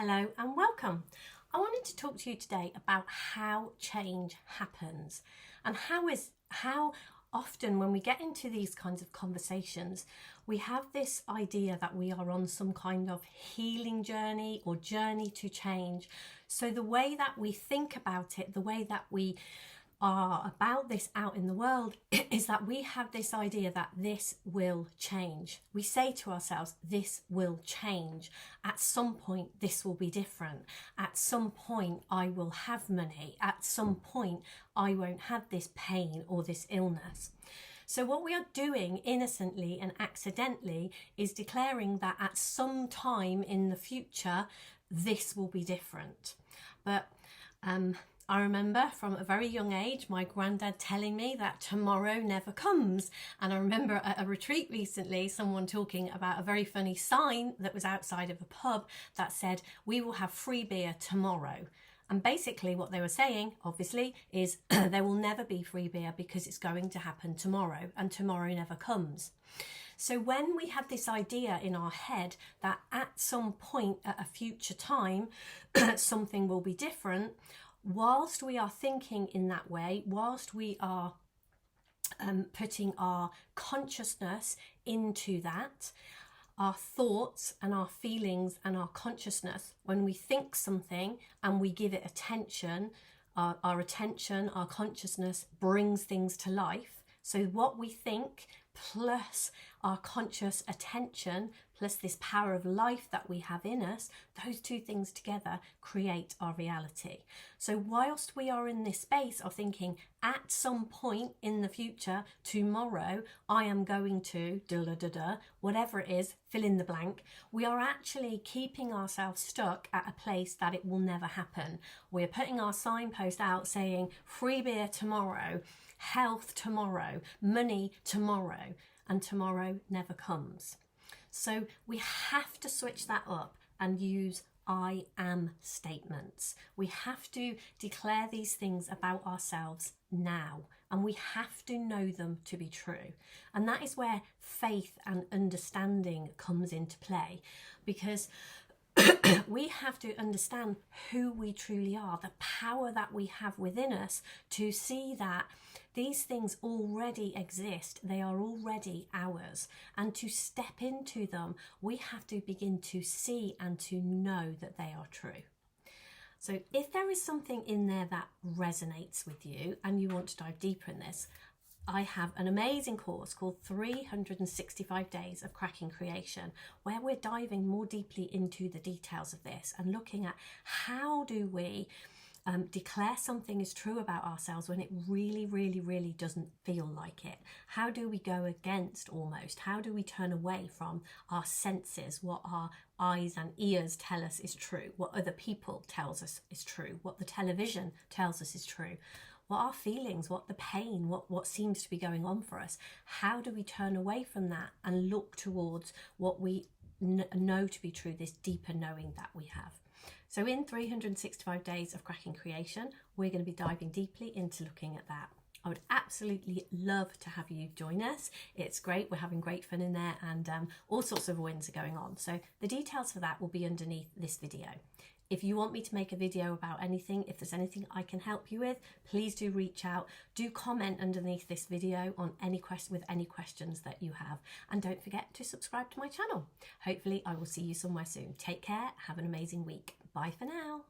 Hello and welcome. I wanted to talk to you today about how change happens and how often when we get into these kinds of conversations, we have this idea that we are on some kind of healing journey or journey to change. So the way that we think about it, the way that we are about this out in the world is that we have this idea that this will change. We say to ourselves, this will change. At some point, this will be different. At some point, I will have money. At some point, I won't have this pain or this illness. So what we are doing innocently and accidentally is declaring that at some time in the future, this will be different. But I remember from a very young age, my granddad telling me that tomorrow never comes. And I remember at a retreat recently, someone talking about a very funny sign that was outside of a pub that said, "We will have free beer tomorrow." And basically what they were saying, obviously, is there will never be free beer because it's going to happen tomorrow, and tomorrow never comes. So when we have this idea in our head that at some point at a future time, something will be different, whilst we are thinking in that way, whilst we are putting our consciousness into that, our thoughts and our feelings and our consciousness, when we think something and we give it attention, our attention, our consciousness brings things to life. So what we think plus our conscious attention plus this power of life that we have in us, those two things together create our reality. So whilst we are in this space of thinking at some point in the future, tomorrow, I am going to whatever it is, fill in the blank, we are actually keeping ourselves stuck at a place that it will never happen. We're putting our signpost out saying free beer tomorrow, health tomorrow, money tomorrow, and tomorrow never comes. So we have to switch that up and use I am statements. We have to declare these things about ourselves now, and we have to know them to be true. And that is where faith and understanding comes into play, because we have to understand who we truly are, the power that we have within us to see that these things already exist, they are already ours, and to step into them, we have to begin to see and to know that they are true. So if there is something in there that resonates with you and you want to dive deeper in this, I have an amazing course called 365 Days of Cracking Creation, where we're diving more deeply into the details of this and looking at how do we declare something is true about ourselves when it really doesn't feel like it. How do we go against almost? How do we turn away from our senses, what our eyes and ears tell us is true, what other people tells us is true, what the television tells us is true, what our feelings, what the pain, what seems to be going on for us. How do we turn away from that and look towards what we know to be true, this deeper knowing that we have? So in 365 Days of Cracking Creation, we're going to be diving deeply into looking at that. I would absolutely love to have you join us. It's great. We're having great fun in there, and all sorts of wins are going on. So the details for that will be underneath this video. If you want me to make a video about anything, if there's anything I can help you with, please do reach out. Do comment underneath this video on any questions that you have. And don't forget to subscribe to my channel. Hopefully I will see you somewhere soon. Take care. Have an amazing week. Bye for now.